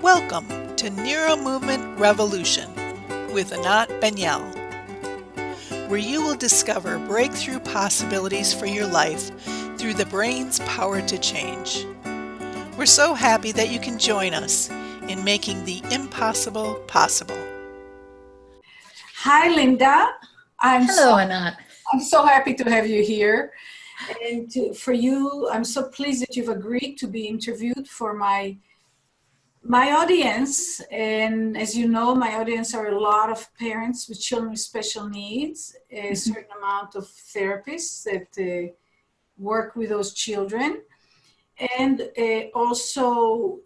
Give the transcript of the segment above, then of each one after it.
Welcome to NeuroMovement Revolution with Anat Baniel, where you will discover breakthrough possibilities for your life through the brain's power to change. We're so happy that you can join us in making the impossible possible. Hi, Linda. Hello, Anat. I'm so happy to have you here. And for you, I'm so pleased that you've agreed to be interviewed for my audience. And as you know, my audience are a lot of parents with children with special needs, a certain amount of therapists that work with those children, and also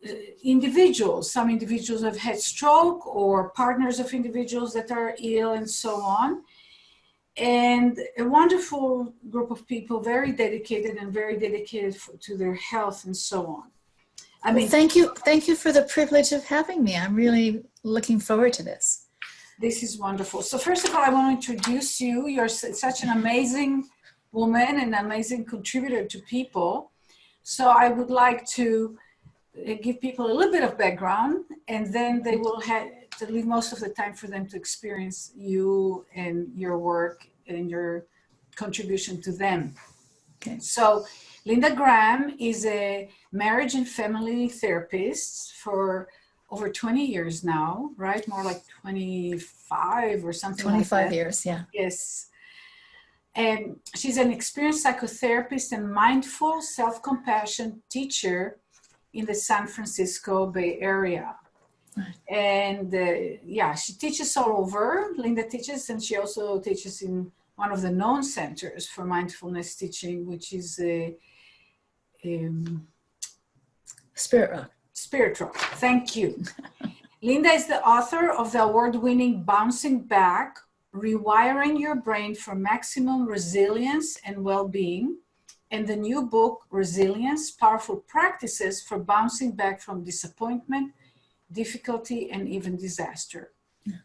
individuals. Some individuals have had stroke or partners of individuals that are ill and so on. And a wonderful group of people, very dedicated to their health and so on. Thank you for the privilege of having me. I'm really looking forward to this. This is wonderful. So first of all, I want to introduce you. You're such an amazing woman and amazing contributor to people. So I would like to give people a little bit of background, and then they will have to leave most of the time for them to experience you and your work and your contribution to them. Okay. So Linda Graham is a marriage and family therapist for over 20 years now, right? More like 25 or something 25 like that. years, yeah. Yes. And she's an experienced psychotherapist and mindful self-compassion teacher in the San Francisco Bay Area. Right. And she teaches all over. Linda teaches, and she also teaches in one of the known centers for mindfulness teaching, which is Spirit Rock. Spirit Rock. Thank you. Linda is the author of the award-winning Bouncing Back, Rewiring Your Brain for Maximum Resilience and Well-Being, and the new book, Resilience, Powerful Practices for Bouncing Back from Disappointment, Difficulty, and even Disaster. Yeah.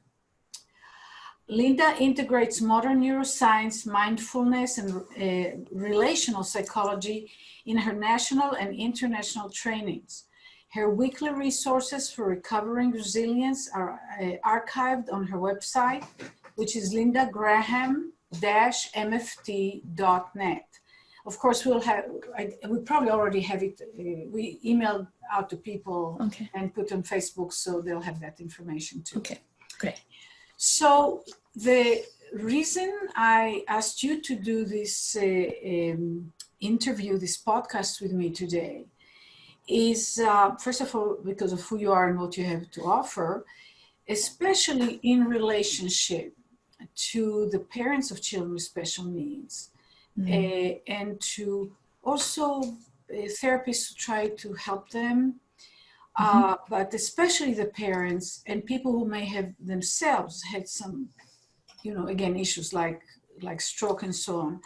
Linda integrates modern neuroscience, mindfulness, and relational psychology in her national and international trainings. Her weekly resources for recovering resilience are archived on her website, which is lindagraham-mft.net. Of course, we probably already have it. We emailed out to people and put on Facebook, so they'll have that information too. Okay, great. So the reason I asked you to do this interview, this podcast with me today, is first of all because of who you are and what you have to offer, especially in relationship to the parents of children with special needs, and to also therapists who try to help them, but especially the parents and people who may have themselves had some, again, issues like stroke and so on.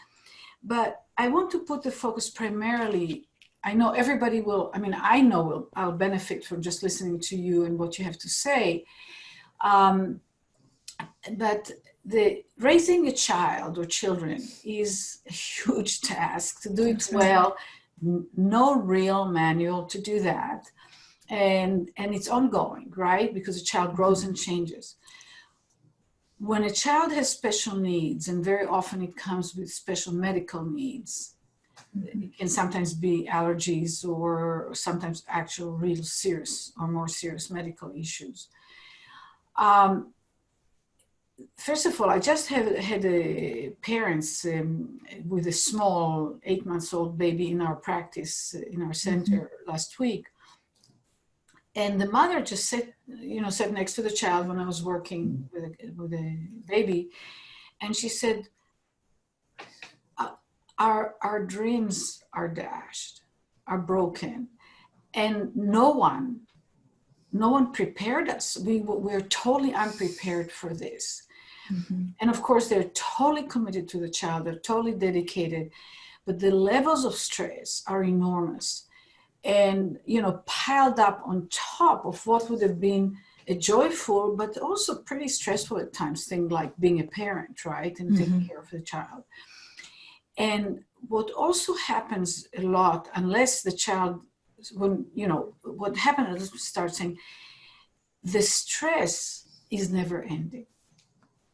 But I want to put the focus primarily. I know everybody I'll benefit from just listening to you and what you have to say. But raising a child or children is a huge task. To do it well, no real manual to do that. And it's ongoing, right? Because a child grows and changes. When a child has special needs, and very often it comes with special medical needs, it can sometimes be allergies or sometimes actual real serious or more serious medical issues. First of all, I just had parents with a small 8-month-old baby in our practice, in our center last week. And the mother just sat next to the child when I was working with a baby. And she said, our dreams are dashed, are broken. And no one prepared us. We're totally unprepared for this. And of course, they're totally committed to the child. They're totally dedicated. But the levels of stress are enormous. And, piled up on top of what would have been a joyful, but also pretty stressful at times thing like being a parent, right? And taking care of the child. And what also happens a lot, unless the child, when, what happens, let's start saying, the stress is never ending.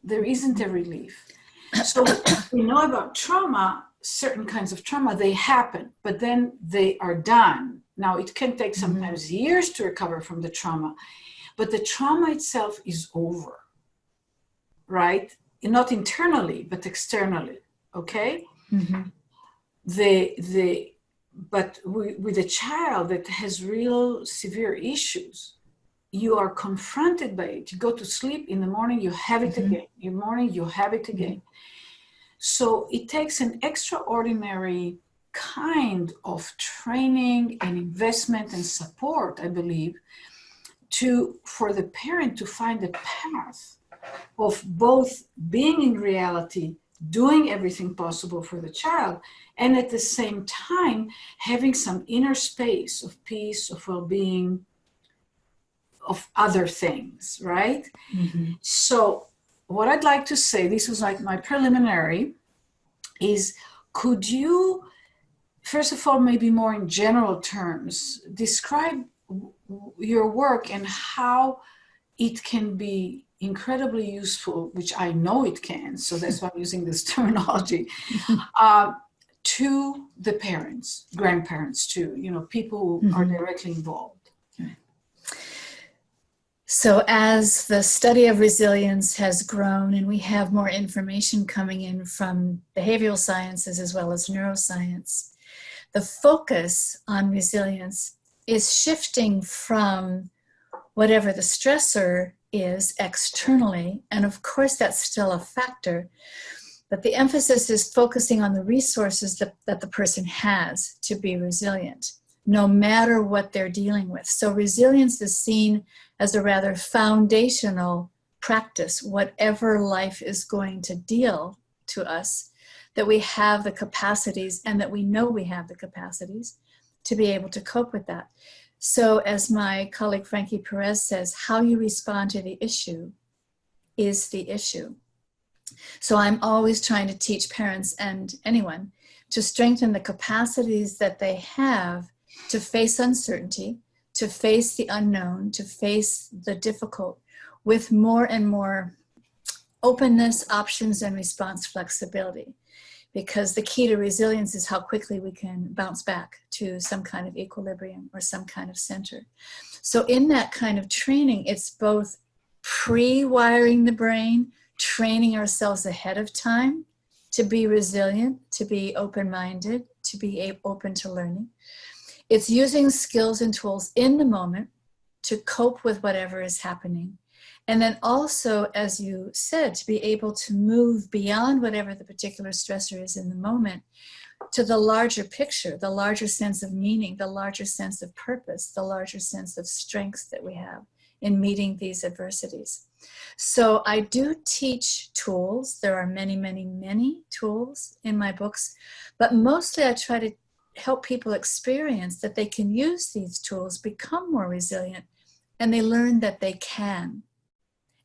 There isn't a relief. So we know about trauma, certain kinds of trauma, they happen, but then they are done. Now, it can take sometimes years to recover from the trauma, but the trauma itself is over, right? Not internally, but externally, okay? Mm-hmm. But with a child that has real severe issues, you are confronted by it. You go to sleep, in the morning, you have it again. In the morning, you have it again. So it takes an extraordinary kind of training and investment and support, I believe, for the parent to find a path of both being in reality, doing everything possible for the child, and at the same time, having some inner space of peace, of well-being, of other things, right? Mm-hmm. So what I'd like to say, this was like my preliminary, is could you, first of all, maybe more in general terms, describe your work and how it can be incredibly useful, which I know it can, so that's why I'm using this terminology, to the parents, grandparents too, people who are directly involved. So as the study of resilience has grown and we have more information coming in from behavioral sciences as well as neuroscience, the focus on resilience is shifting from whatever the stressor is externally, and of course that's still a factor, but the emphasis is focusing on the resources that the person has to be resilient, no matter what they're dealing with. So resilience is seen as a rather foundational practice, whatever life is going to deal to us, that we have the capacities and that we know we have the capacities to be able to cope with that. So as my colleague Frankie Perez says, how you respond to the issue is the issue. So I'm always trying to teach parents and anyone to strengthen the capacities that they have to face uncertainty, to face the unknown, to face the difficult with more and more openness, options, and response flexibility. Because the key to resilience is how quickly we can bounce back to some kind of equilibrium or some kind of center. So in that kind of training, it's both pre-wiring the brain, training ourselves ahead of time to be resilient, to be open-minded, to be open to learning. It's using skills and tools in the moment to cope with whatever is happening. And then also, as you said, to be able to move beyond whatever the particular stressor is in the moment to the larger picture, the larger sense of meaning, the larger sense of purpose, the larger sense of strength that we have in meeting these adversities. So I do teach tools. There are many, many, many tools in my books, but mostly I try to help people experience that they can use these tools, become more resilient, and they learn that they can.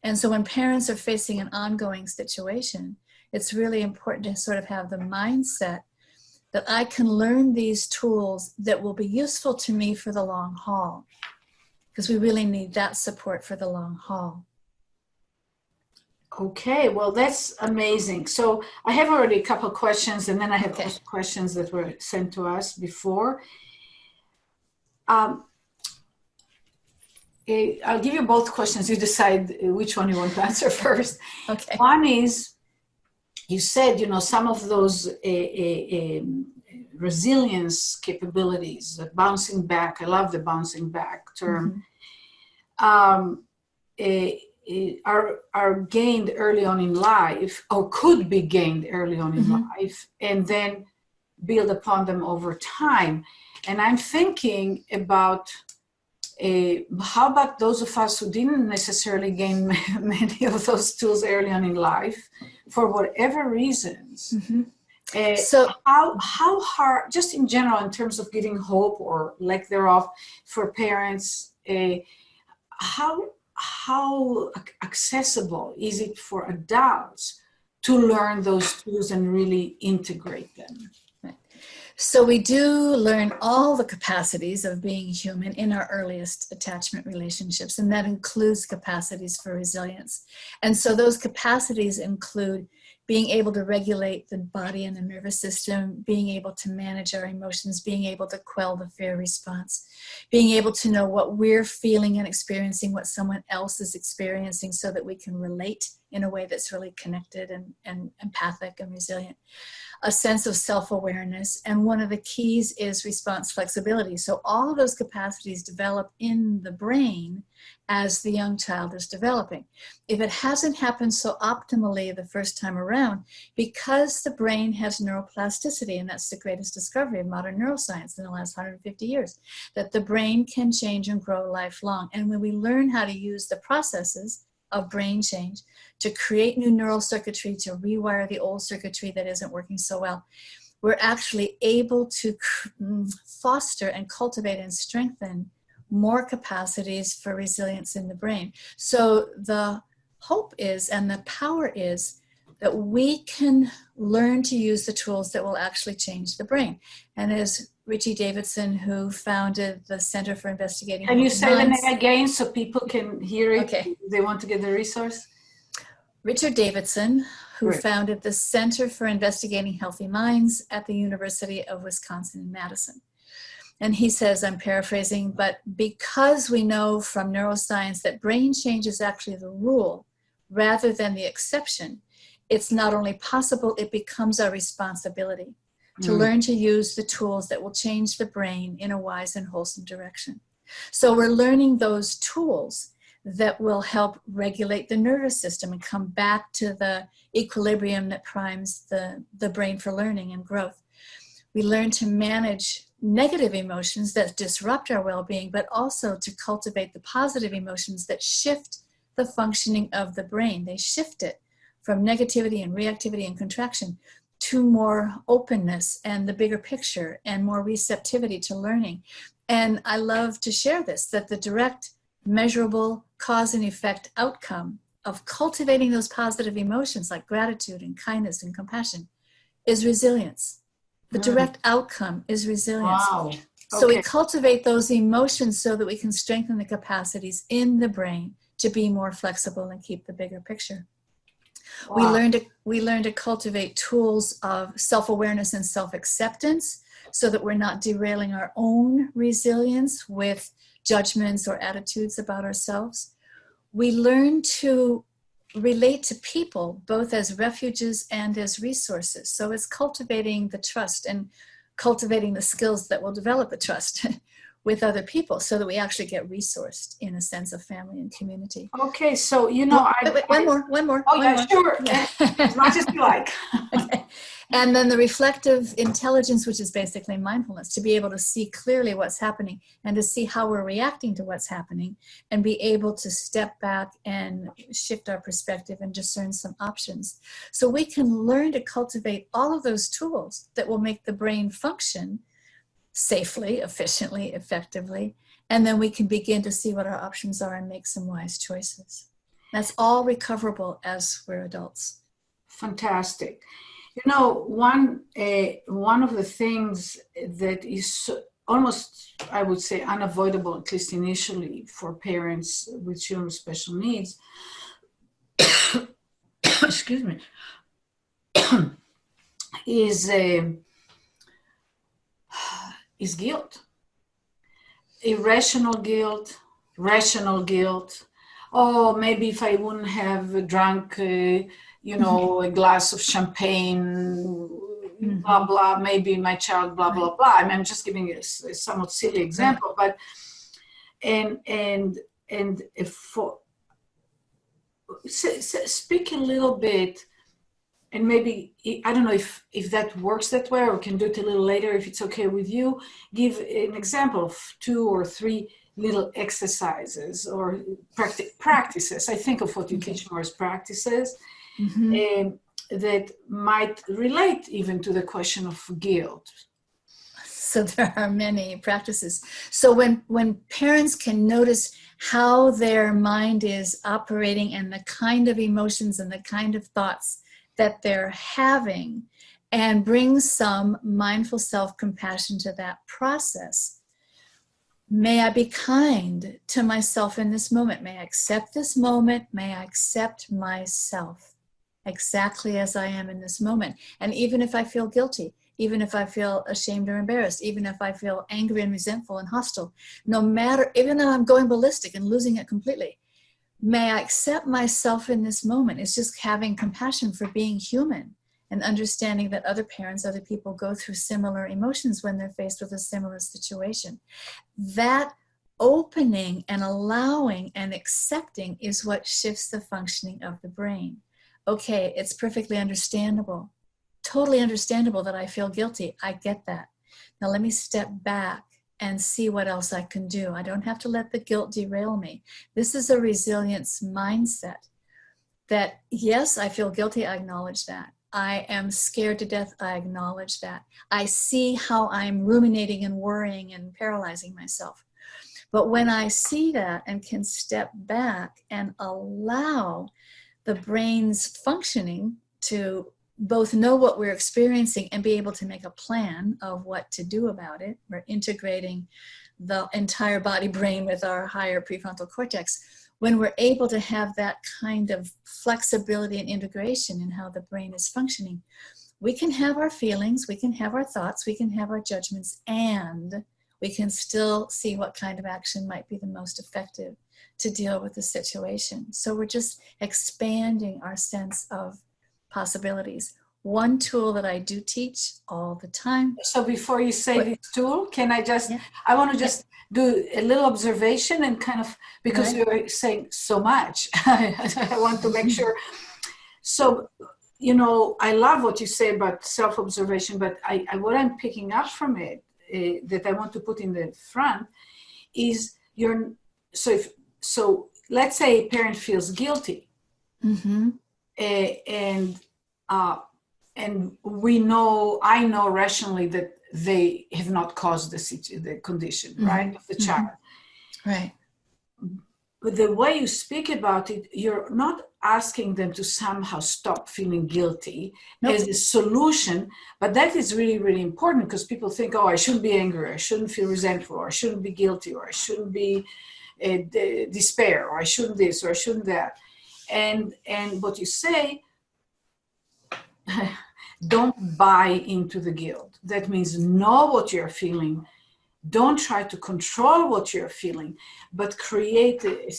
And so when parents are facing an ongoing situation, it's really important to sort of have the mindset that I can learn these tools that will be useful to me for the long haul, because we really need that support for the long haul. Okay, well, that's amazing. So I have already a couple of questions, and then I have also questions that were sent to us before. I'll give you both questions. You decide which one you want to answer first. Okay. One is, you said, some of those resilience capabilities, bouncing back. I love the bouncing back term. Are gained early on in life, or could be gained early on in life, and then build upon them over time. And I'm thinking about how about those of us who didn't necessarily gain many of those tools early on in life for whatever reasons? So how hard, just in general, in terms of giving hope or lack thereof for parents, how accessible is it for adults to learn those tools and really integrate them? So we do learn all the capacities of being human in our earliest attachment relationships, and that includes capacities for resilience. And so those capacities include being able to regulate the body and the nervous system, being able to manage our emotions, being able to quell the fear response, being able to know what we're feeling and experiencing, what someone else is experiencing, so that we can relate in a way that's really connected and empathic and resilient. A sense of self-awareness, and one of the keys is response flexibility. So all of those capacities develop in the brain as the young child is developing. If it hasn't happened so optimally the first time around, because the brain has neuroplasticity, and that's the greatest discovery of modern neuroscience in the last 150 years, that the brain can change and grow lifelong. And when we learn how to use the processes of brain change to create new neural circuitry, to rewire the old circuitry that isn't working so well, we're actually able to foster and cultivate and strengthen more capacities for resilience in the brain. So the hope is, and the power is, that we can learn to use the tools that will actually change the brain. And as Richie Davidson, who founded the Center for Investigating Can you Healthy say the Minds, name again so people can hear it? Okay. If they want to get the resource. Richard Davidson, who Great. founded the Center for Investigating Healthy Minds at the University of Wisconsin in Madison. And he says, I'm paraphrasing, but because we know from neuroscience that brain change is actually the rule rather than the exception, it's not only possible, it becomes our responsibility to learn to use the tools that will change the brain in a wise and wholesome direction. So we're learning those tools that will help regulate the nervous system and come back to the equilibrium that primes the brain for learning and growth. We learn to manage negative emotions that disrupt our well-being, but also to cultivate the positive emotions that shift the functioning of the brain. They shift it from negativity and reactivity and contraction to more openness and the bigger picture and more receptivity to learning. And I love to share this, that the direct, measurable cause and effect outcome of cultivating those positive emotions like gratitude and kindness and compassion is resilience. The direct outcome is resilience. Wow. So we cultivate those emotions so that we can strengthen the capacities in the brain to be more flexible and keep the bigger picture. Wow. We learn to cultivate tools of self-awareness and self-acceptance so that we're not derailing our own resilience with judgments or attitudes about ourselves. We learn to relate to people both as refuges and as resources. So it's cultivating the trust and cultivating the skills that will develop the trust with other people so that we actually get resourced in a sense of family and community. Okay, so you know, one more. Oh yeah, sure. Yeah. As much as you like. Okay. And then the reflective intelligence, which is basically mindfulness, to be able to see clearly what's happening and to see how we're reacting to what's happening and be able to step back and shift our perspective and discern some options. So we can learn to cultivate all of those tools that will make the brain function safely, efficiently, effectively, and then we can begin to see what our options are and make some wise choices. That's all recoverable as we're adults. Fantastic. You know, one of the things that is almost, I would say, unavoidable, at least initially, for parents with children with special needs, excuse me, is guilt. Irrational guilt, rational guilt. Oh, maybe if I wouldn't have drunk, a glass of champagne, blah, blah, maybe my child, blah, blah, blah. I mean, I'm just giving a somewhat silly example, but, speak a little bit, and maybe, I don't know if that works that way, or can do it a little later if it's okay with you. Give an example of 2 or 3 little exercises or practices. I think of what you teach more as practices that might relate even to the question of guilt. So there are many practices. So when parents can notice how their mind is operating and the kind of emotions and the kind of thoughts that they're having, and bring some mindful self-compassion to that process. May I be kind to myself in this moment. May I accept this moment. May I accept myself exactly as I am in this moment. And even if I feel guilty, even if I feel ashamed or embarrassed, even if I feel angry and resentful and hostile, no matter, even though I'm going ballistic and losing it completely, may I accept myself in this moment. It's just having compassion for being human and understanding that other parents, other people go through similar emotions when they're faced with a similar situation. That opening and allowing and accepting is what shifts the functioning of the brain. Okay, it's perfectly understandable, totally understandable that I feel guilty. I get that. Now let me step back and see what else I can do. I don't have to let the guilt derail me. This is a resilience mindset that, yes, I feel guilty. I acknowledge that. I am scared to death. I acknowledge that. I see how I'm ruminating and worrying and paralyzing myself. But when I see that and can step back and allow the brain's functioning to both know what we're experiencing and be able to make a plan of what to do about it. We're integrating the entire body brain with our higher prefrontal cortex. When we're able to have that kind of flexibility and integration in how the brain is functioning, we can have our feelings, we can have our thoughts, we can have our judgments, and we can still see what kind of action might be the most effective to deal with the situation. So we're just expanding our sense of possibilities. One tool that I do teach all the time. So before you say this tool, can I just, Yeah. I want to just do a little observation and kind of, because Right. you're saying so much, I want to make sure. So, you know, I love what you say about self-observation, but what I'm picking up from it that I want to put in the front is so let's say a parent feels guilty. Mm-hmm. And we know, I know rationally that they have not caused the condition, Mm-hmm. right, of the child. Right. But the way you speak about it, you're not asking them to somehow stop feeling guilty as a solution, but that is really, really important because people think, oh, I shouldn't be angry, I shouldn't feel resentful, or I shouldn't be guilty, or I shouldn't be despair, or I shouldn't this, or I shouldn't that. And what you say, don't buy into the guilt. That means know what you're feeling. Don't try to control what you're feeling, but create a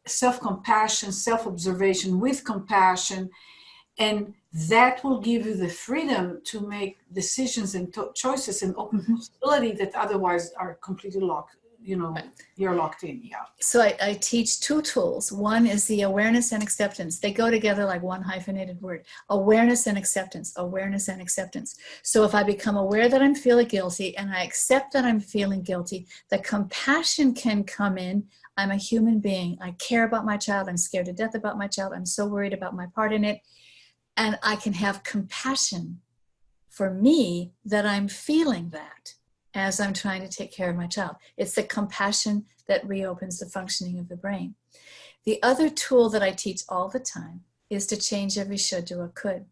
self-compassion, self-observation with compassion, and that will give you the freedom to make decisions and choices and open possibility that otherwise are completely locked. You know, you're locked in. Yeah. So I teach two tools. One is the awareness and acceptance. They go together like one hyphenated word. Awareness and acceptance. Awareness and acceptance. So if I become aware that I'm feeling guilty and I accept that I'm feeling guilty, the compassion can come in. I'm a human being. I care about my child. I'm scared to death about my child. I'm so worried about my part in it. And I can have compassion for me that I'm feeling that as I'm trying to take care of my child. It's the compassion that reopens the functioning of the brain. The other tool that I teach all the time is to change every should to a could.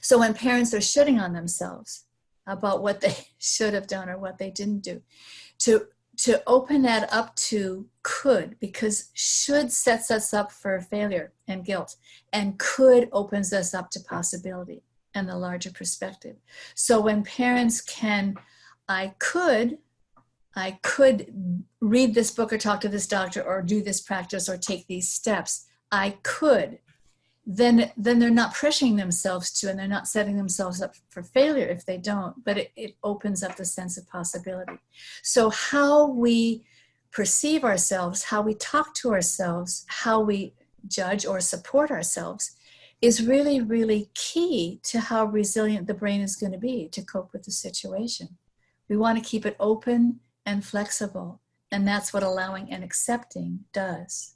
So when parents are shoulding on themselves about what they should have done or what they didn't do, to open that up to could, because should sets us up for failure and guilt, and could opens us up to possibility and the larger perspective. So when parents can, I could read this book or talk to this doctor or do this practice or take these steps. I could. Then they're not pressuring themselves to, and they're not setting themselves up for failure if they don't, but it opens up the sense of possibility. So how we perceive ourselves, how we talk to ourselves, how we judge or support ourselves is really, really key to how resilient the brain is going to be to cope with the situation. We want to keep it open and flexible, and that's what allowing and accepting does.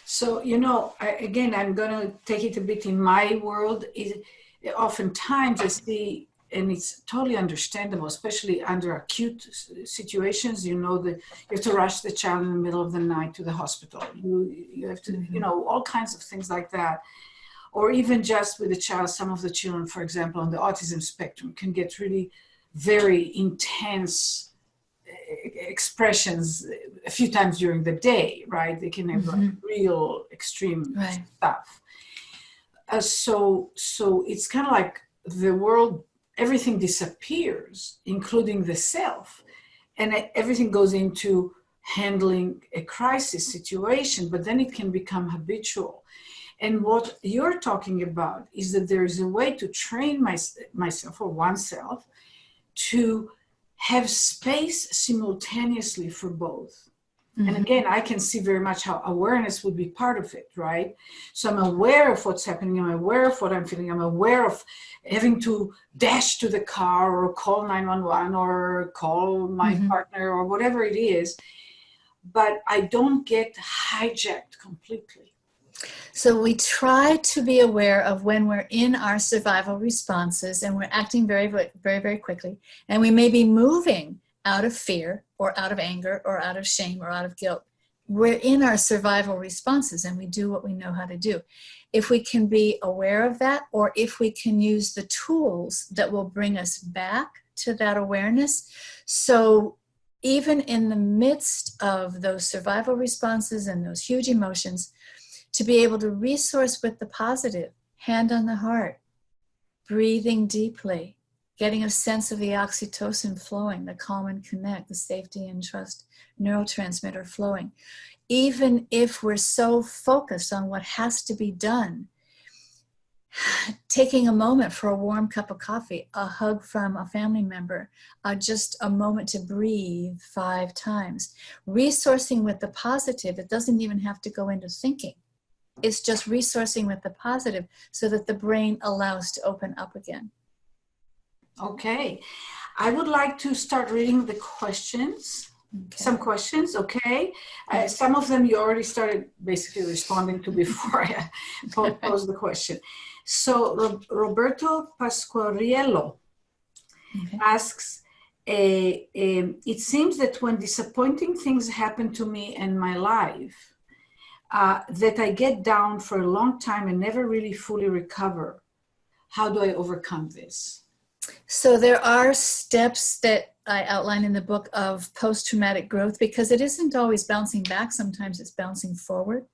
So, you know, again, I'm going to take it a bit in my world. Oftentimes I see, and it's totally understandable, especially under acute situations, you know, that you have to rush the child in the middle of the night to the hospital. You have to, you know, all kinds of things like that. or even just with the child. Some of the children, for example, on the autism spectrum can get really very intense expressions a few times during the day, right? They can have like real extreme stuff. So it's kind of like the world, everything disappears, including the self, and everything goes into handling a crisis situation, but then it can become habitual. And what you're talking about is that there is a way to train myself or oneself to have space simultaneously for both. And again, I can see very much how awareness would be part of it, right? So I'm aware of what's happening. I'm aware of what I'm feeling. I'm aware of having to dash to the car or call 911 or call my partner or whatever it is. But I don't get hijacked completely. So we try to be aware of when we're in our survival responses and we're acting very, very, very quickly. And we may be moving out of fear or out of anger or out of shame or out of guilt. We're in our survival responses and we do what we know how to do. If we can be aware of that, or if we can use the tools that will bring us back to that awareness. So even in the midst of those survival responses and those huge emotions, to be able to resource with the positive, hand on the heart, breathing deeply, getting a sense of the oxytocin flowing, the calm and connect, the safety and trust neurotransmitter flowing. Even if we're so focused on what has to be done, taking a moment for a warm cup of coffee, a hug from a family member, just a moment to breathe 5 times, resourcing with the positive. It doesn't even have to go into thinking. It's just resourcing with the positive so that the brain allows to open up again. Okay. I would like to start reading the questions. Okay. Some questions, okay? Some of them you already started basically responding to before I posed the question. So Roberto Pasquariello asks, it seems that when disappointing things happen to me in my life, that I get down for a long time and never really fully recover. How do I overcome this? So there are steps that I outline in the book of post-traumatic growth, because it isn't always bouncing back. Sometimes it's bouncing forward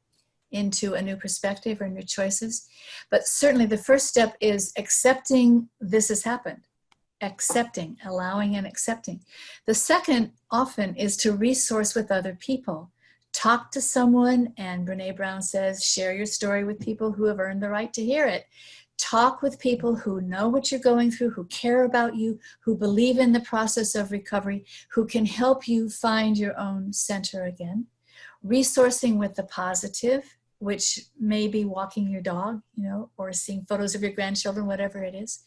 into a new perspective or new choices. But certainly the first step is accepting this has happened. Accepting, allowing and accepting. The second often is to resource with other people. Talk to someone, and Brene Brown says, share your story with people who have earned the right to hear it. Talk with people who know what you're going through, who care about you, who believe in the process of recovery, who can help you find your own center again. Resourcing with the positive, which may be walking your dog, or seeing photos of your grandchildren, whatever it is.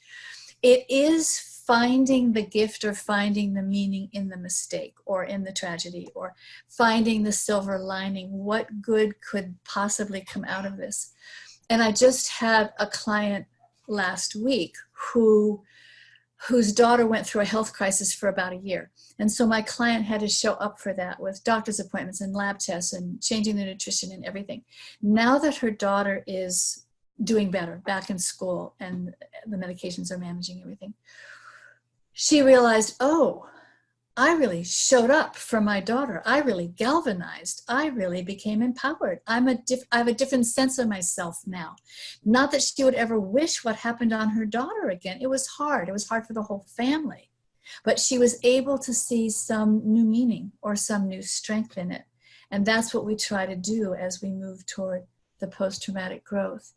It is finding the gift or finding the meaning in the mistake or in the tragedy, or finding the silver lining. What good could possibly come out of this? And I just had a client last week whose daughter went through a health crisis for about a year. And so my client had to show up for that with doctor's appointments and lab tests and changing the nutrition and everything. Now that her daughter is doing better, back in school, and the medications are managing everything, she realized, oh, I really showed up for my daughter. I really galvanized. I really became empowered. I have a different sense of myself now. Not that she would ever wish what happened on her daughter again. It was hard. It was hard for the whole family. But she was able to see some new meaning or some new strength in it. And that's what we try to do as we move toward the post-traumatic growth.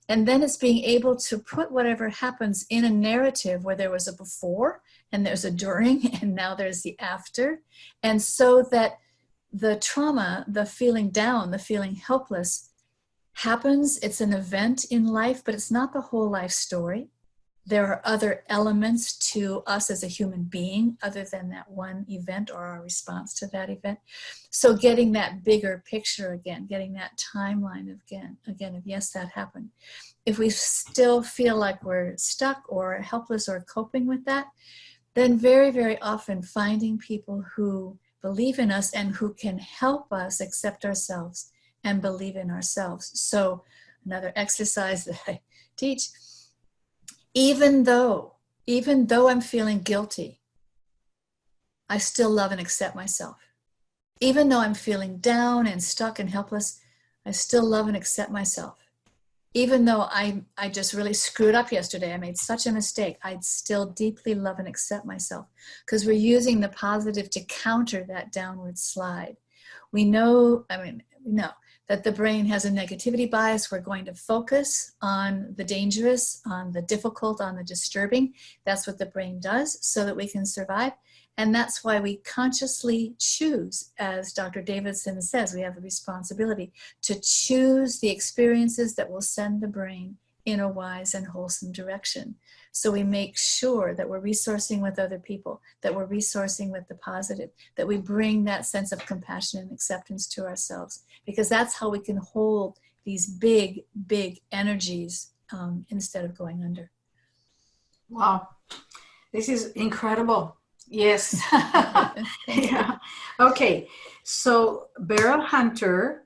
And then it's being able to put whatever happens in a narrative where there was a before and there's a during and now there's the after. And so that the trauma, the feeling down, the feeling helpless happens. It's an event in life, but it's not the whole life story. There are other elements to us as a human being other than that one event or our response to that event. So getting that bigger picture again, getting that timeline again of yes, that happened. If we still feel like we're stuck or helpless or coping with that, then very, very often finding people who believe in us and who can help us accept ourselves and believe in ourselves. So another exercise that I teach, even though I'm feeling guilty, I still love and accept myself. Even though I'm feeling down and stuck and helpless, I still love and accept myself. Even though I just really screwed up yesterday, I made such a mistake, I'd still deeply love and accept myself, because we're using the positive to counter that downward slide. We know that the brain has a negativity bias. We're going to focus on the dangerous, on the difficult, on the disturbing. That's what the brain does so that we can survive. And that's why we consciously choose, as Dr. Davidson says, we have the responsibility to choose the experiences that will send the brain in a wise and wholesome direction. So we make sure that we're resourcing with other people, that we're resourcing with the positive, that we bring that sense of compassion and acceptance to ourselves, because that's how we can hold these big, big energies instead of going under. Wow, this is incredible. Yes. Yeah. Okay. So Beryl Hunter,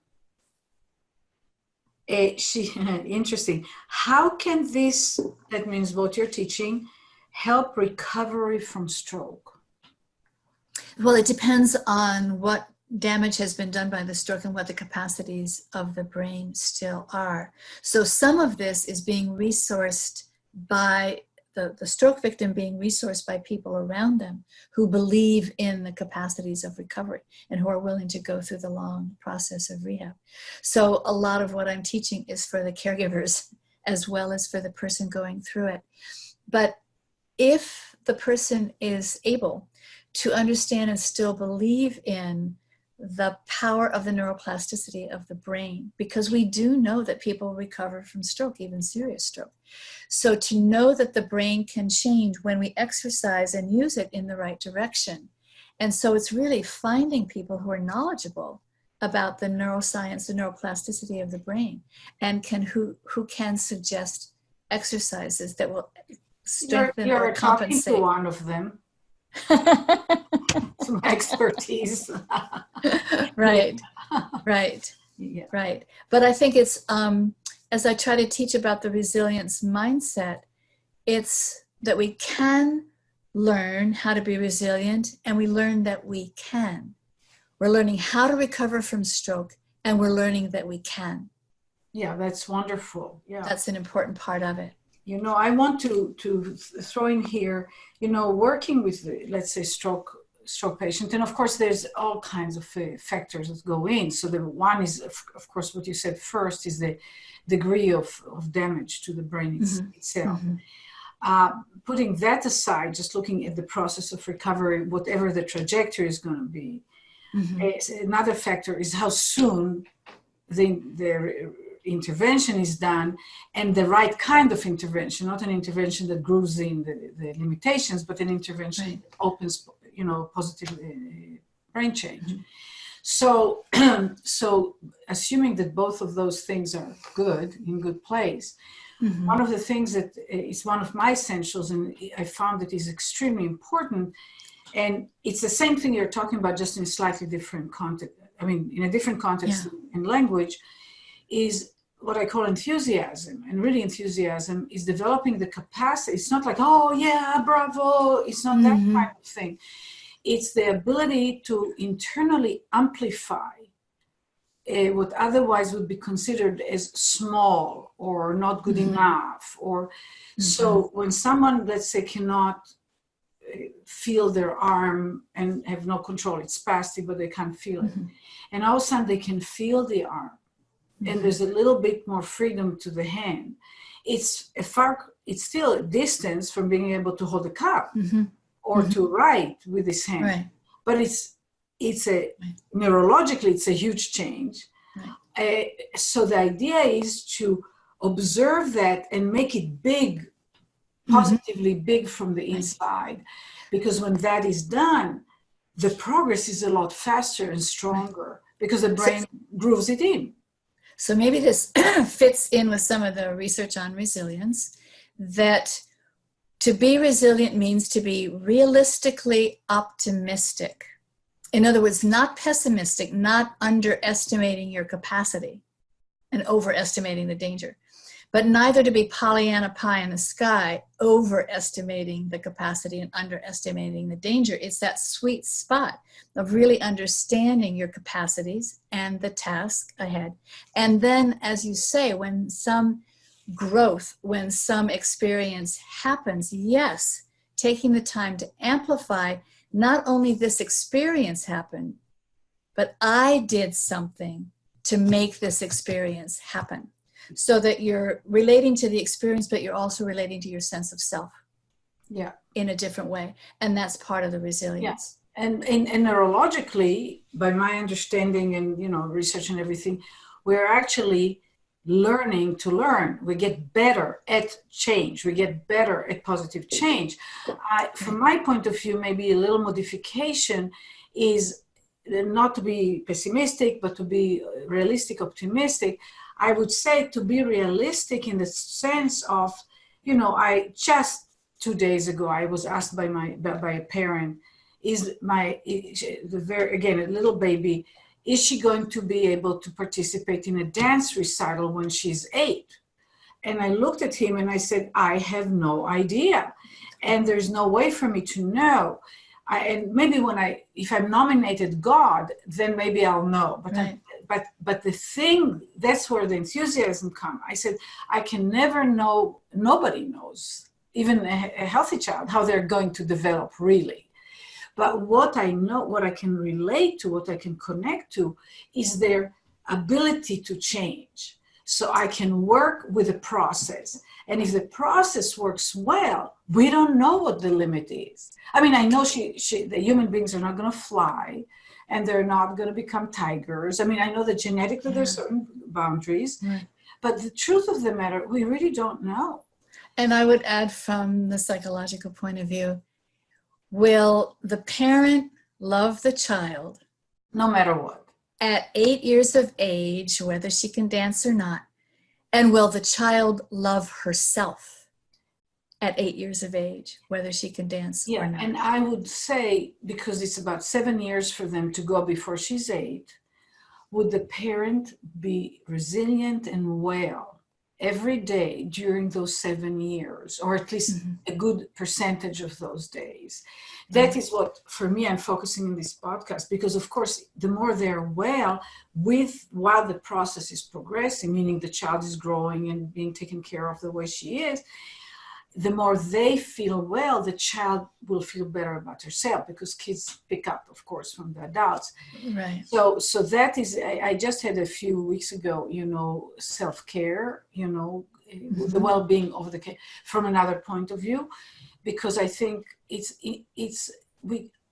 interesting. How can this, that means what you're teaching, help recovery from stroke? Well, it depends on what damage has been done by the stroke and what the capacities of the brain still are. So some of this is being resourced by the stroke victim, being resourced by people around them who believe in the capacities of recovery and who are willing to go through the long process of rehab. So a lot of what I'm teaching is for the caregivers as well as for the person going through it. But if the person is able to understand and still believe in the power of the neuroplasticity of the brain, because we do know that people recover from stroke, even serious stroke. So to know that the brain can change when we exercise and use it in the right direction. And so it's really finding people who are knowledgeable about the neuroscience, the neuroplasticity of the brain, and who can suggest exercises that will strengthen or compensate. You're talking to one of them. Some expertise. Right. Yeah. Right. But I think it's, as I try to teach about the resilience mindset, it's that we can learn how to be resilient, and we learn that we can. We're learning how to recover from stroke, and we're learning that we can. Yeah, that's wonderful. Yeah. That's an important part of it. You know, I want to throw in here, you know, working with, let's say, stroke patient, and of course there's all kinds of factors that go in. So the one is, of course, what you said first is the degree of damage to the brain itself. Mm-hmm. Putting that aside, just looking at the process of recovery, whatever the trajectory is going to be. Mm-hmm. Another factor is how soon the intervention is done, and the right kind of intervention, not an intervention that grooves in the limitations, but an intervention that opens, you know, positive brain change. Mm-hmm. So assuming that both of those things are good, in good place, mm-hmm. one of the things that is one of my essentials, and I found it is extremely important, and it's the same thing you're talking about, just in a slightly different context, I mean, in a different context and language, is what I call enthusiasm. And really enthusiasm is developing the capacity. It's not like, oh yeah, bravo. It's not that kind of thing. It's the ability to internally amplify what otherwise would be considered as small or not good enough. Or so when someone, let's say, cannot feel their arm and have no control, it's spastic, but they can't feel it. And all of a sudden they can feel the arm. And there's a little bit more freedom to the hand. It's still a distance from being able to hold a cup or to write with his hand. Right. But neurologically, it's a huge change. Right. So the idea is to observe that and make it big, positively big from the inside. Because when that is done, the progress is a lot faster and stronger because the brain grooves it in. So maybe this fits in with some of the research on resilience, that to be resilient means to be realistically optimistic. In other words, not pessimistic, not underestimating your capacity, and overestimating the danger. But neither to be Pollyanna pie in the sky, overestimating the capacity and underestimating the danger. It's that sweet spot of really understanding your capacities and the task ahead. And then, as you say, when some growth, when some experience happens, yes, taking the time to amplify not only this experience happen, but I did something to make this experience happen. So that you're relating to the experience, but you're also relating to your sense of self. Yeah. In a different way. And that's part of the resilience. Yeah. And neurologically, by my understanding and, research and everything, we're actually learning to learn. We get better at change. We get better at positive change. From my point of view, maybe a little modification is not to be pessimistic, but to be realistic, optimistic. I would say to be realistic in the sense of, I just 2 days ago, I was asked by a parent, a little baby, is she going to be able to participate in a dance recital when she's 8? And I looked at him and I said, I have no idea. And there's no way for me to know. And maybe if I'm nominated God, then maybe I'll know. But right. But the thing, that's where the enthusiasm comes. I said, I can never know, nobody knows, even a healthy child, how they're going to develop really. But what I know, what I can relate to, what I can connect to is their ability to change. So I can work with the process. And if the process works well, we don't know what the limit is. I mean, I know the human beings are not going to fly and they're not going to become tigers. I mean, I know that genetically there's certain boundaries, but the truth of the matter, we really don't know. And I would add from the psychological point of view, will the parent love the child? No matter what. At 8 years of age, whether she can dance or not, and will the child love herself at 8 years of age, whether she can dance or not? And I would say, because it's about 7 years for them to go before she's 8, would the parent be resilient and well every day during those 7 years, or at least a good percentage of those days? That is what, for me, I'm focusing in this podcast, because of course, the more they're well while the process is progressing, meaning the child is growing and being taken care of the way she is, the more they feel well, the child will feel better about herself, because kids pick up, of course, from the adults. Right. So that is, I just had a few weeks ago, self-care, the well-being of the kid from another point of view, because I think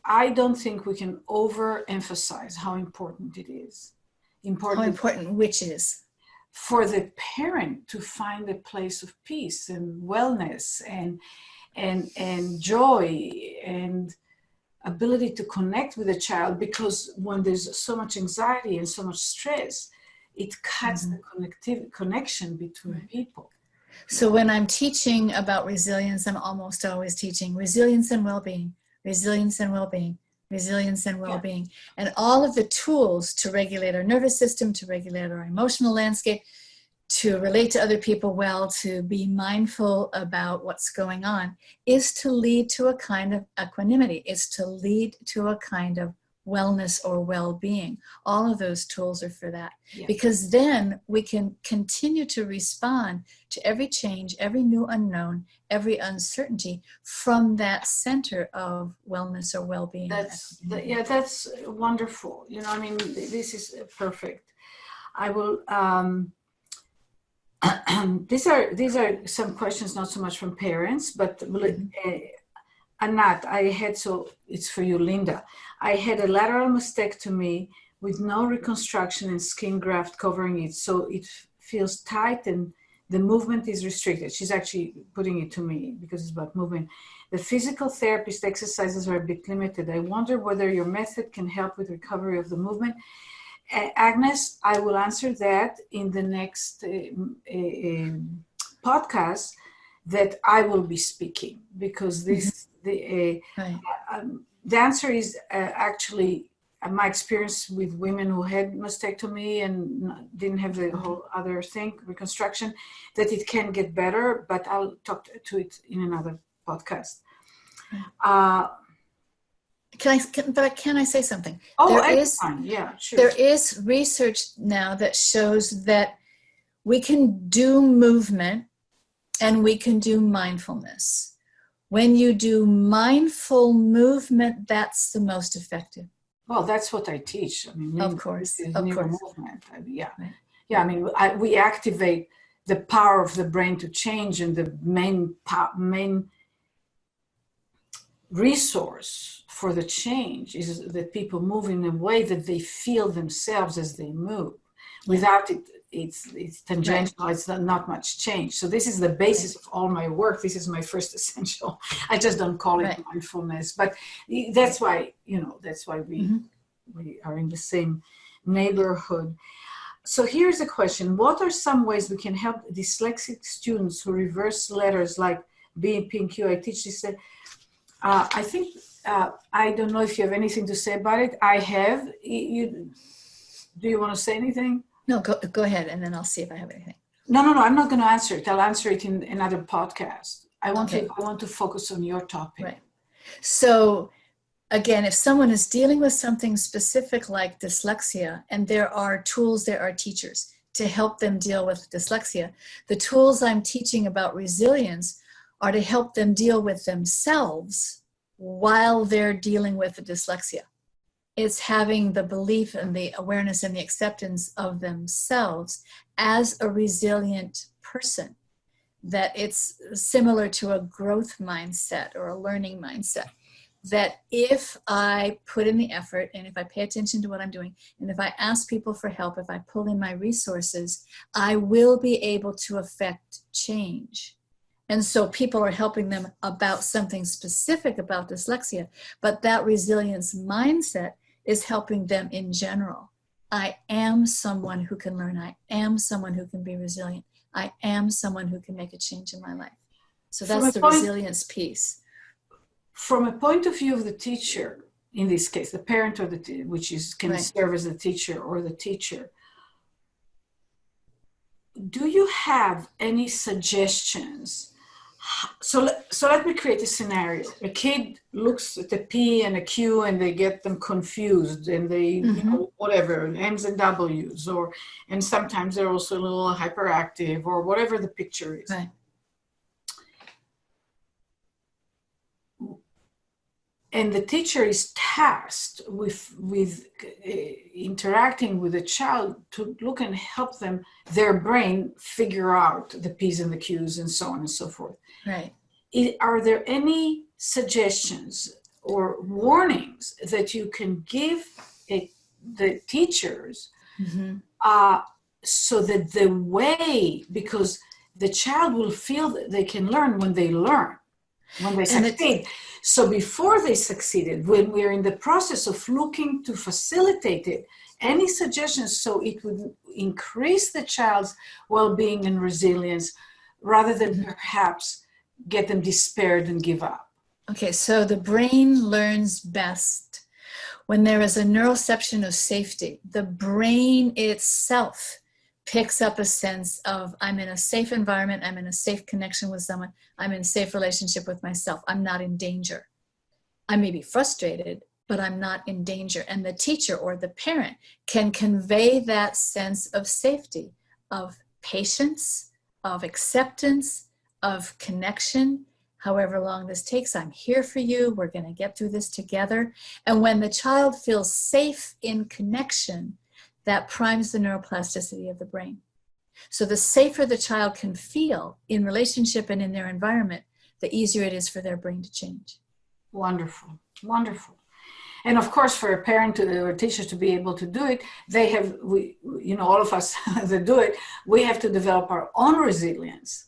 I don't think we can overemphasize how important it is. How important which is? For the parent to find a place of peace and wellness and joy and ability to connect with the child, because when there's so much anxiety and so much stress, it cuts the connection between people. So when I'm teaching about resilience, I'm almost always teaching resilience and well-being, resilience and well-being, resilience and well-being, and all of the tools to regulate our nervous system, to regulate our emotional landscape, to relate to other people well, to be mindful about what's going on, is to lead to a kind of equanimity, is to lead to a kind of wellness or well-being. All of those tools are for that, because then we can continue to respond to every change, every new unknown, every uncertainty from that center of wellness or well-being. That's wonderful. This is perfect. I will. These are some questions, not so much from parents, but Anat, it's for you, Linda. I had a lateral mastectomy with no reconstruction and skin graft covering it, so it feels tight and the movement is restricted. She's actually putting it to me because it's about movement. The physical therapist exercises are a bit limited. I wonder whether your method can help with recovery of the movement. Agnes, I will answer that in the next podcast that I will be speaking, because the answer is actually my experience with women who had mastectomy and didn't have the whole other thing, reconstruction, that it can get better, but I'll talk to it in another podcast. Can I say something? Yeah, sure. There is research now that shows that we can do movement and we can do mindfulness. When you do mindful movement, that's the most effective. Well, that's what I teach. I mean, of course. NeuroMovement. Yeah. Right. Yeah, I mean, we activate the power of the brain to change, and the main resource for the change is that people move in a way that they feel themselves as they move. Without it, it's tangential. Right. It's not much change. So this is the basis of all my work. This is my first essential. I just don't call it mindfulness, but that's why, that's why we are in the same neighborhood. So here's a question. What are some ways we can help dyslexic students who reverse letters like B, P, and Q? I teach this. I think, I don't know if you have anything to say about it. I have. Do you want to say anything? No, go ahead, and then I'll see if I have anything. No, I'm not going to answer it. I'll answer it in another podcast. I want to focus on your topic. Right. So, again, if someone is dealing with something specific like dyslexia, and there are tools, there are teachers to help them deal with dyslexia, the tools I'm teaching about resilience are to help them deal with themselves while they're dealing with the dyslexia. It's having the belief and the awareness and the acceptance of themselves as a resilient person, that it's similar to a growth mindset or a learning mindset, that if I put in the effort and if I pay attention to what I'm doing, and if I ask people for help, if I pull in my resources, I will be able to affect change. And so people are helping them about something specific about dyslexia, but that resilience mindset is helping them in general. I am someone who can learn. I am someone who can be resilient. I am someone who can make a change in my life. So that's the resilience piece. From a point of view of the teacher, in this case, the parent or can serve as the teacher or the teacher, do you have any suggestions? So let me create a scenario. A kid looks at a P and a Q and they get them confused, and they, whatever, M's and W's, and sometimes they're also a little hyperactive or whatever the picture is. Right. And the teacher is tasked with interacting with the child to look and help them, their brain, figure out the P's and the Q's and so on and so forth. Right. Are there any suggestions or warnings that you can give the teachers so that because the child will feel that they can learn when they succeed. So before they succeeded, when we're in the process of looking to facilitate it, any suggestions so it would increase the child's well-being and resilience rather than perhaps get them despaired and give up? Okay, so the brain learns best when there is a neuroception of safety. The brain itself picks up a sense of, I'm in a safe environment, I'm in a safe connection with someone, I'm in a safe relationship with myself, I'm not in danger. I may be frustrated, but I'm not in danger. And the teacher or the parent can convey that sense of safety, of patience, of acceptance, of connection. However long this takes, I'm here for you, we're going to get through this together. And when the child feels safe in connection, that primes the neuroplasticity of the brain. So the safer the child can feel in relationship and in their environment, the easier it is for their brain to change. Wonderful, wonderful. And of course, for a parent or a teacher to be able to do it, all of us that do it, we have to develop our own resilience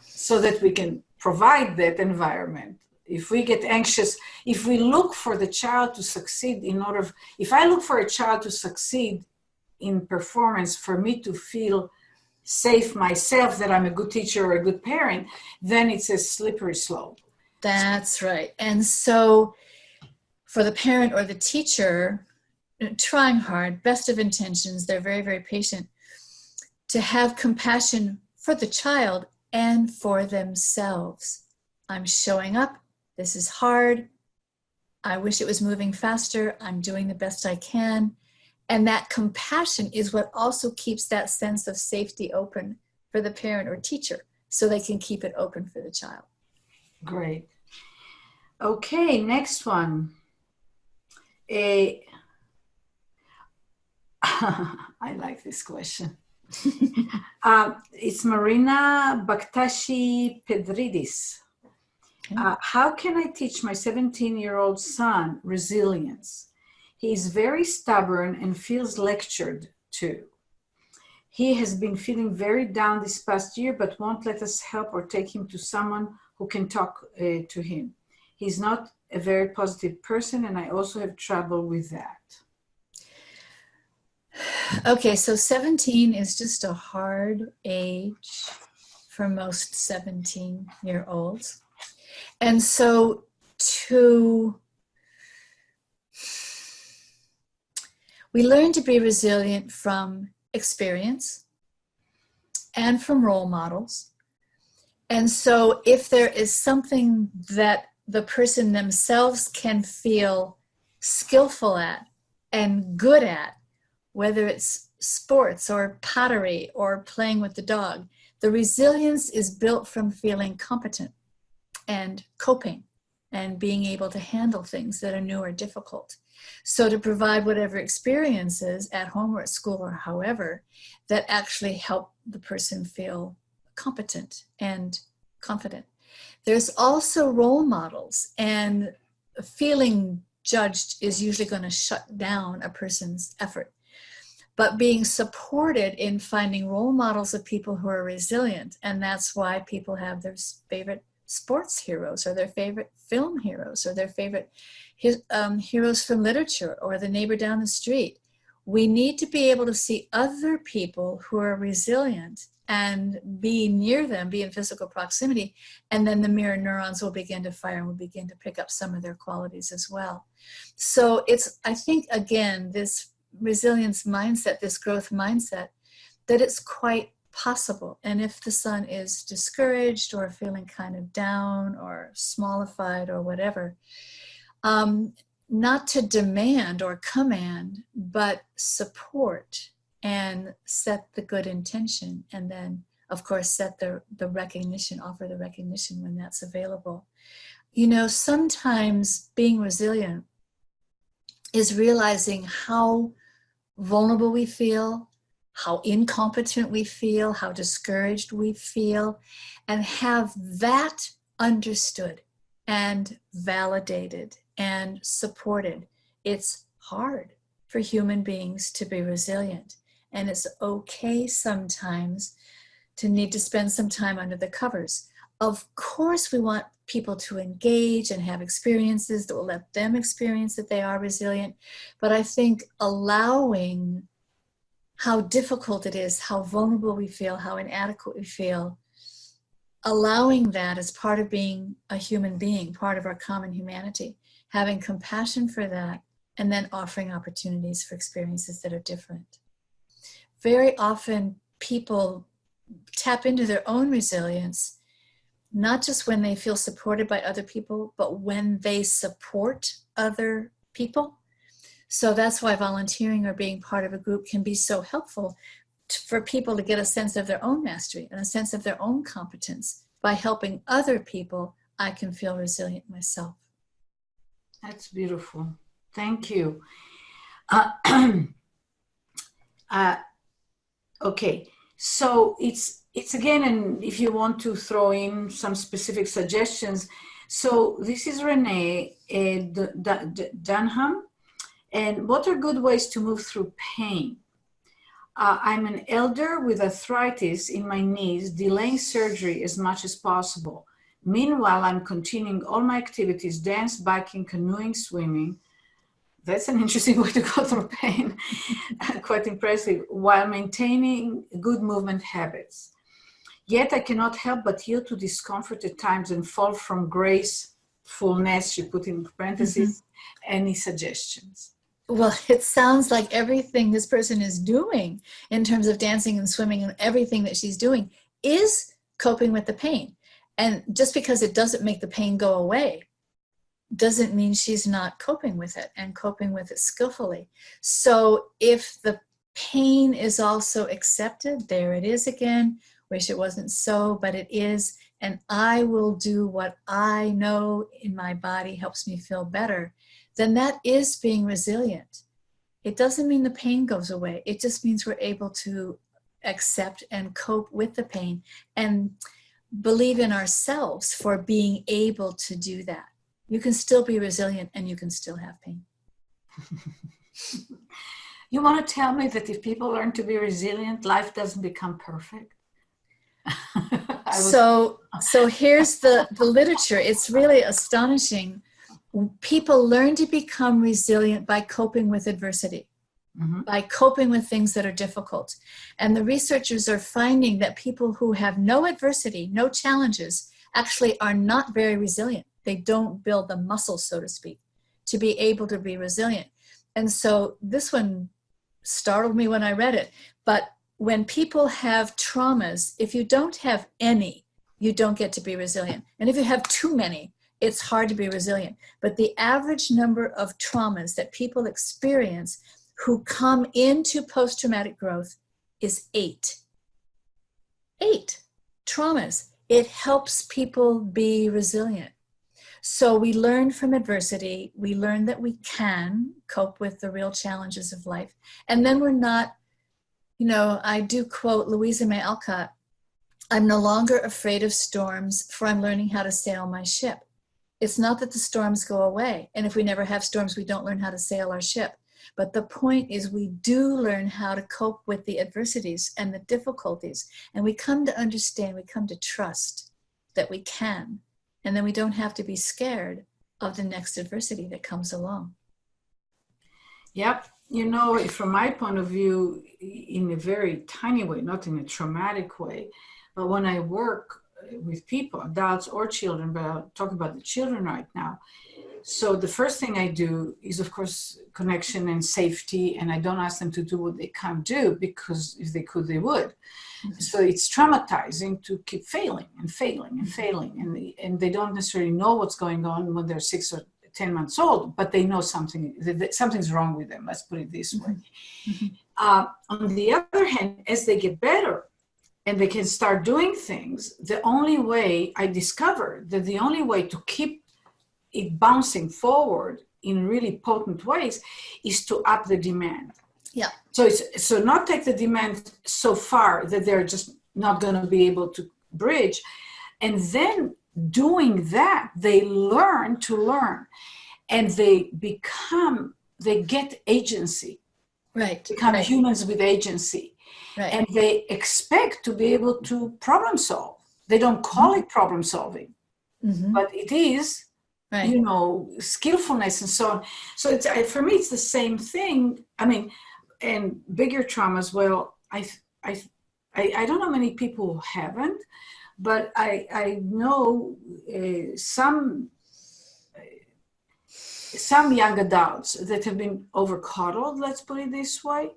so that we can provide that environment. If we get anxious, if we look for the child to succeed if I look for a child to succeed in performance for me to feel safe myself, that I'm a good teacher or a good parent, then it's a slippery slope. That's right. And so for the parent or the teacher, trying hard, best of intentions, they're very, very patient, to have compassion for the child and for themselves. I'm showing up. This is hard. I wish it was moving faster. I'm doing the best I can. And that compassion is what also keeps that sense of safety open for the parent or teacher, so they can keep it open for the child. Great. Okay, next one. I like this question. It's Marina Baktashi Pedridis. How can I teach my 17-year-old son resilience? He is very stubborn and feels lectured too. He has been feeling very down this past year, but won't let us help or take him to someone who can talk to him. He's not a very positive person, and I also have trouble with that. Okay, so 17 is just a hard age for most 17-year-olds. And so we learn to be resilient from experience and from role models. And so if there is something that the person themselves can feel skillful at and good at, whether it's sports or pottery or playing with the dog, the resilience is built from feeling competent and coping and being able to handle things that are new or difficult. So to provide whatever experiences at home or at school or however that actually help the person feel competent and confident. There's also role models, and feeling judged is usually going to shut down a person's effort. But being supported in finding role models of people who are resilient, and that's why people have their favorite sports heroes or their favorite film heroes or their favorite heroes from literature or the neighbor down the street. We need to be able to see other people who are resilient and be near them, be in physical proximity, and then the mirror neurons will begin to fire and will begin to pick up some of their qualities as well. So it's, I think, again, this resilience mindset, this growth mindset, that it's quite possible. And if the son is discouraged or feeling kind of down or smallified or whatever, not to demand or command, but support and set the good intention. And then, of course, set the recognition, offer the recognition when that's available. You know, sometimes being resilient is realizing how vulnerable we feel, how incompetent we feel, how discouraged we feel, and have that understood and validated and supported. It's hard for human beings to be resilient, and it's okay sometimes to need to spend some time under the covers. Of course, we want people to engage and have experiences that will let them experience that they are resilient, but I think allowing how difficult it is, how vulnerable we feel, how inadequate we feel, allowing that as part of being a human being, part of our common humanity, having compassion for that, and then offering opportunities for experiences that are different. Very often people tap into their own resilience, not just when they feel supported by other people, but when they support other people. So that's why volunteering or being part of a group can be so helpful for people to get a sense of their own mastery and a sense of their own competence. By helping other people, I can feel resilient myself. That's beautiful. Thank you. Okay, so it's again, and if you want to throw in some specific suggestions. So this is Renee Dunham. And what are good ways to move through pain? I'm an elder with arthritis in my knees, delaying surgery as much as possible. Meanwhile, I'm continuing all my activities, dance, biking, canoeing, swimming. That's an interesting way to go through pain. Quite impressive, while maintaining good movement habits. Yet I cannot help but yield to discomfort at times and fall from gracefulness, she put in parentheses. Any suggestions? Well, it sounds like everything this person is doing in terms of dancing and swimming and everything that she's doing is coping with the pain. And just because it doesn't make the pain go away doesn't mean she's not coping with it and coping with it skillfully. So if the pain is also accepted, there it is again, wish it wasn't so, but it is, and I will do what I know in my body helps me feel better, then that is being resilient. It doesn't mean the pain goes away. It just means we're able to accept and cope with the pain and believe in ourselves for being able to do that. You can still be resilient and you can still have pain. You want to tell me that if people learn to be resilient, life doesn't become perfect? So here's the literature. It's really astonishing. People learn to become resilient by coping with adversity, by coping with things that are difficult. And the researchers are finding that people who have no adversity, no challenges, actually are not very resilient. They don't build the muscle, so to speak, to be able to be resilient. And so this one startled me when I read it. But when people have traumas, if you don't have any, you don't get to be resilient. And if you have too many, it's hard to be resilient. But the average number of traumas that people experience who come into post-traumatic growth is 8. 8 traumas. It helps people be resilient. So we learn from adversity. We learn that we can cope with the real challenges of life. And then we're not, I do quote Louisa May Alcott, I'm no longer afraid of storms, for I'm learning how to sail my ship. It's not that the storms go away. And if we never have storms, we don't learn how to sail our ship. But the point is we do learn how to cope with the adversities and the difficulties. And we come to understand, we come to trust that we can. And then we don't have to be scared of the next adversity that comes along. Yep. From my point of view, in a very tiny way, not in a traumatic way, but when I work with people, adults or children, but I'll talk about the children right now. So the first thing I do is, of course, connection and safety. And I don't ask them to do what they can't do, because if they could, they would. So it's traumatizing to keep failing and failing and failing. And they don't necessarily know what's going on when they're 6 or 10 months old, but they know something's wrong with them. Let's put it this way. On the other hand, as they get better and they can start doing things, the only way I discovered that the only way to keep it bouncing forward in really potent ways is to up the demand. Yeah. So not take the demand so far that they're just not going to be able to bridge. And then doing that, they learn to learn, and they get agency. Right. Become humans with agency. Right. And they expect to be able to problem solve. They don't call it problem solving, but it is, skillfulness and so on. So for me, it's the same thing. I mean, and bigger traumas. Well, I don't know many people who haven't, but I know some young adults that have been over-coddled, let's put it this way,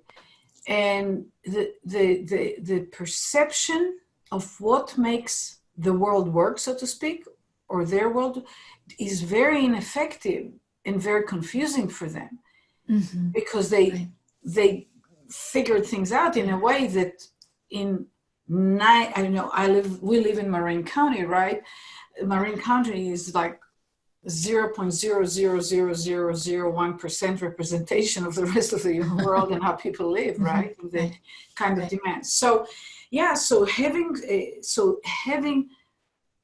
and the perception of what makes the world work, so to speak, or their world, is very ineffective and very confusing for them, because they figured things out in a way that we live in Marin County, right? Marin County is like 0.00001% representation of the rest of the world and how people live, right? The kind of demands. So having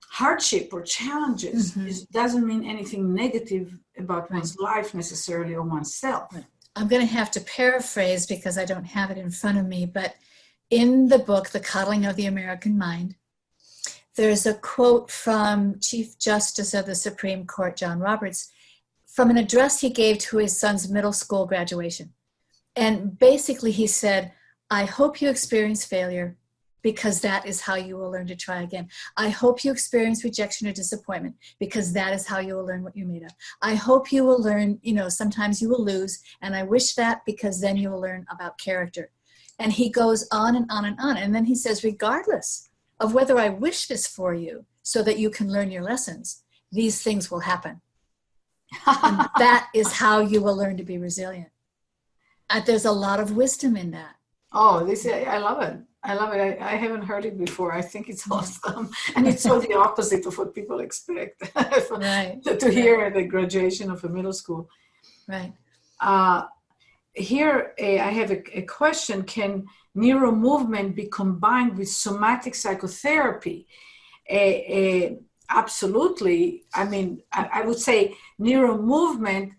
hardship or challenges doesn't mean anything negative about one's life necessarily or oneself. Right. I'm going to have to paraphrase because I don't have it in front of me, but in the book, The Coddling of the American Mind, there's a quote from Chief Justice of the Supreme Court, John Roberts, from an address he gave to his son's middle school graduation. And basically he said, I hope you experience failure. because that is how you will learn to try again. I hope you experience rejection or disappointment, because that is how you will learn what you're made of. I hope you will learn, sometimes you will lose, and I wish that, because then you will learn about character. And he goes on and on and on. And then he says, regardless of whether I wish this for you so that you can learn your lessons, these things will happen. And that is how you will learn to be resilient. There's a lot of wisdom in that. Oh, I love it. I love it. I haven't heard it before. I think it's awesome. And it's so the opposite of what people expect to hear at the graduation of a middle school. Right. Here, I have a question. Can NeuroMovement be combined with somatic psychotherapy? Absolutely. I mean, I would say NeuroMovement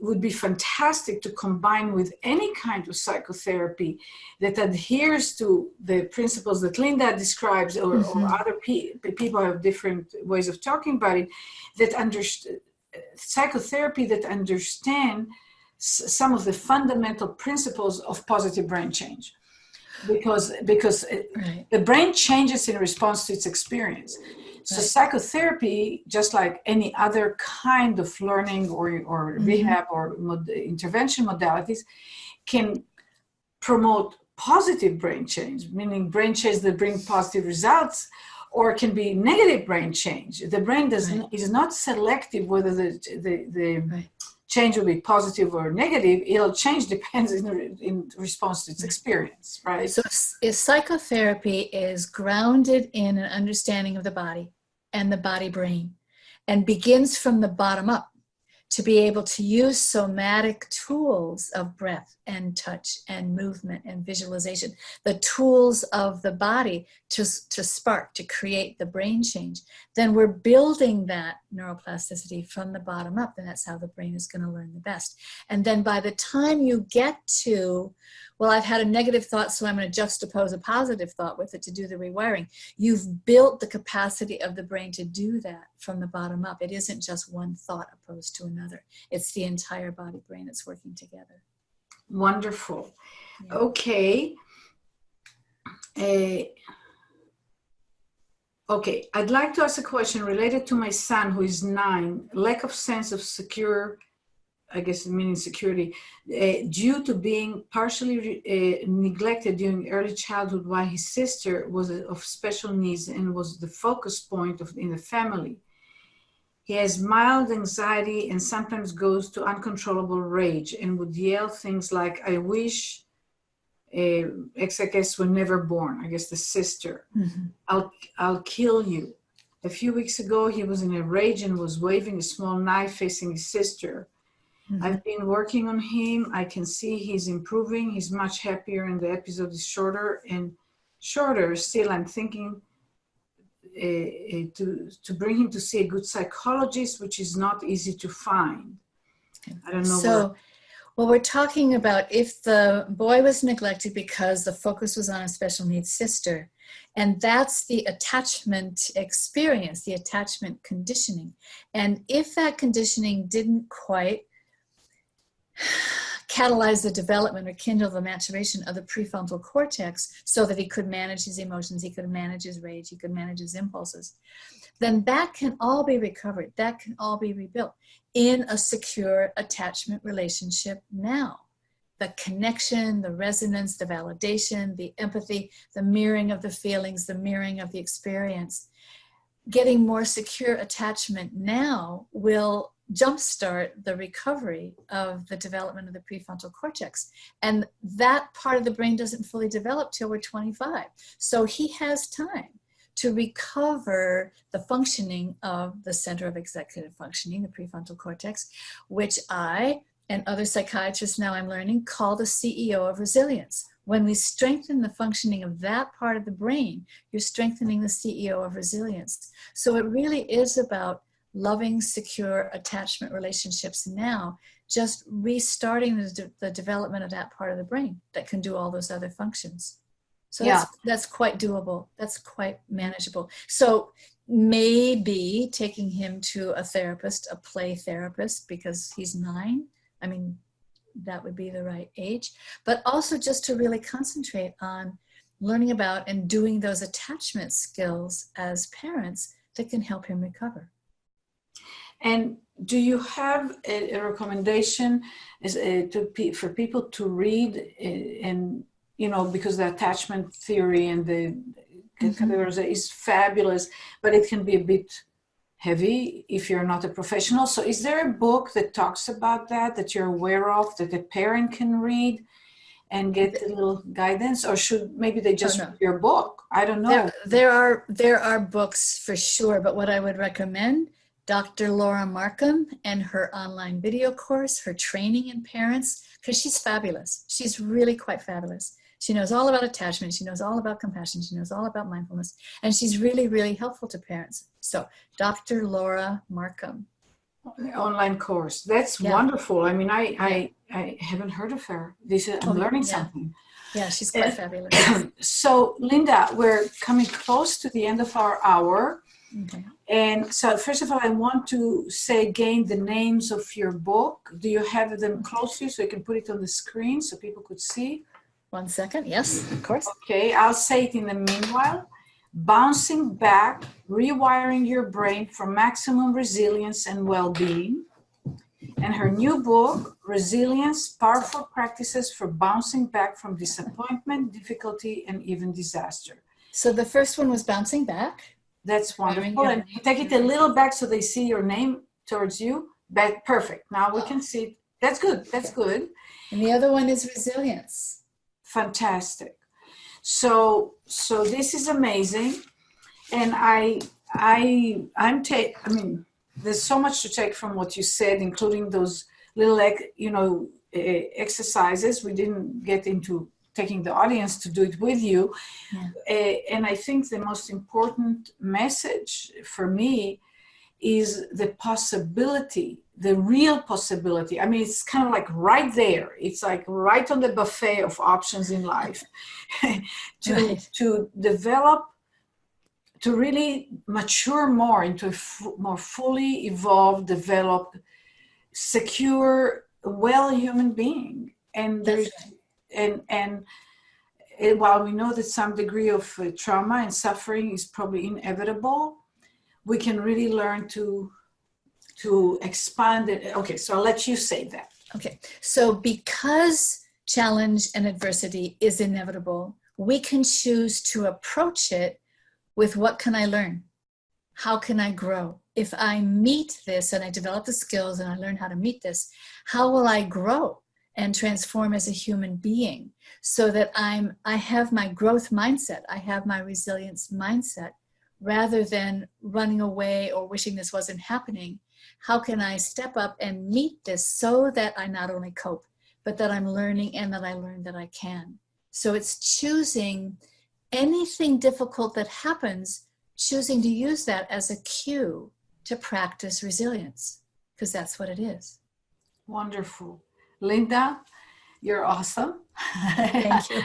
would be fantastic to combine with any kind of psychotherapy that adheres to the principles that Linda describes, or other people have different ways of talking about it, that psychotherapy that understand some of the fundamental principles of positive brain change. Because the brain changes in response to its experience. So psychotherapy, just like any other kind of learning or rehab or intervention modalities, can promote positive brain change, meaning brain change that bring positive results, or it can be negative brain change. The brain is not selective whether the change will be positive or negative. It'll change depends in response to its experience, right? So if psychotherapy is grounded in an understanding of the body and the body brain, and begins from the bottom up to be able to use somatic tools of breath and touch and movement and visualization, the tools of the body to spark, to create the brain change, then we're building that neuroplasticity from the bottom up, and that's how the brain is going to learn the best. And then by the time you get to, well, I've had a negative thought, so I'm going to juxtapose a positive thought with it to do the rewiring. You've built the capacity of the brain to do that from the bottom up. It isn't just one thought opposed to another. It's the entire body brain that's working together. Wonderful. Yeah. Okay. Okay, I'd like to ask a question related to my son who is 9. Lack of sense of secure, I guess meaning security, due to being partially neglected during early childhood while his sister was of special needs and was the focus point in the family. He has mild anxiety and sometimes goes to uncontrollable rage and would yell things like, I wish XXS were never born, I guess the sister. I'll kill you. A few weeks ago, he was in a rage and was waving a small knife facing his sister. I've been working on him. I can see he's improving. He's much happier and the episode is shorter and shorter. Still, I'm thinking to bring him to see a good psychologist, which is not easy to find. I don't know. So, well, we're talking about if the boy was neglected because the focus was on a special needs sister, and that's the attachment experience, the attachment conditioning. And if that conditioning didn't quite catalyze the development or kindle the maturation of the prefrontal cortex so that he could manage his emotions, he could manage his rage, he could manage his impulses, then that can all be recovered. That can all be rebuilt in a secure attachment relationship now. The connection, the resonance, the validation, the empathy, the mirroring of the feelings, the mirroring of the experience. Getting more secure attachment now will jumpstart the recovery of the development of the prefrontal cortex. And that part of the brain doesn't fully develop till we're 25. So he has time to recover the functioning of the center of executive functioning, the prefrontal cortex, which I and other psychiatrists now I'm learning call the CEO of resilience. When we strengthen the functioning of that part of the brain, you're strengthening the CEO of resilience. So it really is about loving, secure attachment relationships now, just restarting the development of that part of the brain that can do all those other functions. So that's quite doable. That's quite manageable. So maybe taking him to a therapist, a play therapist, because he's 9. I mean, that would be the right age. But also just to really concentrate on learning about and doing those attachment skills as parents that can help him recover. And do you have a recommendation for people to read and, because the attachment theory and the is fabulous, but it can be a bit heavy if you're not a professional. So is there a book that talks about that you're aware of, that a parent can read and get a little guidance? Or should maybe they just read your book? I don't know. There are books for sure, but what I would recommend, Dr. Laura Markham and her online video course, her training in parents, because she's fabulous. She's really quite fabulous. She knows all about attachment. She knows all about compassion. She knows all about mindfulness. And she's really, really helpful to parents. So Dr. Laura Markham. Online course. That's wonderful. I mean, I haven't heard of her. I'm learning something. Yeah, she's quite fabulous. So Linda, we're coming close to the end of our hour. Okay. And so first of all, I want to say again the names of your book. Do you have them close to you so you can put it on the screen so people could see? 1 second. Yes, of course. Okay, I'll say it in the meanwhile. Bouncing Back, Rewiring Your Brain for Maximum Resilience and Well-Being. And her new book, Resilience, Powerful Practices for Bouncing Back from Disappointment, Difficulty, and even Disaster. So the first one was Bouncing Back. That's wonderful. And take it a little back so they see your name towards you. Back, perfect. Now we can see it. That's good. That's good. And the other one is Resilience. Fantastic. So this is amazing. And there's so much to take from what you said, including those little, exercises. We didn't get into taking the audience to do it with you. Yeah. And I think the most important message for me is the possibility, the real possibility. I mean, it's kind of like right there. It's like right on the buffet of options in life to develop, to really mature more into a more fully evolved, developed, secure, well human being. And there's and while we know that some degree of trauma and suffering is probably inevitable, we can really learn to expand it. Okay, so I'll let you say that. Okay, so because challenge and adversity is inevitable, we can choose to approach it with what can I learn? How can I grow? If I meet this and I develop the skills and I learn how to meet this, how will I grow and transform as a human being so that I have my growth mindset, I have my resilience mindset, rather than running away or wishing this wasn't happening? How can I step up and meet this so that I not only cope, but that I'm learning and that I learn that I can? So it's choosing anything difficult that happens, choosing to use that as a cue to practice resilience, because that's what it is. Wonderful. Linda, you're awesome. Thank you.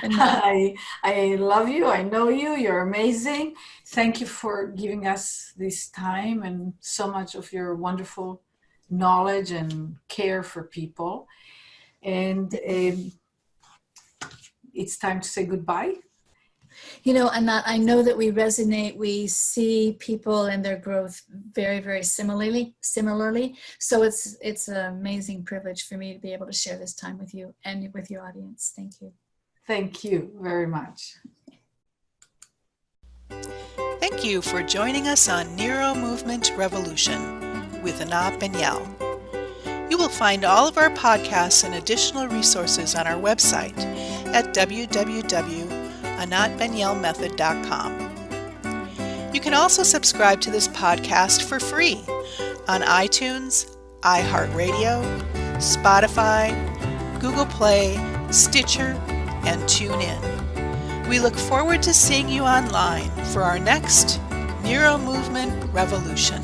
I love you. I know you. You're amazing. Thank you for giving us this time and so much of your wonderful knowledge and care for people. And it's time to say goodbye. Anat, I know that we resonate. We see people and their growth very, very similarly. So it's an amazing privilege for me to be able to share this time with you and with your audience. Thank you. Thank you very much. Thank you for joining us on NeuroMovement Revolution with Anat Baniel. You will find all of our podcasts and additional resources on our website at www.anatbanielmethod.com. You can also subscribe to this podcast for free on iTunes, iHeartRadio, Spotify, Google Play, Stitcher, and TuneIn. We look forward to seeing you online for our next NeuroMovement Revolution.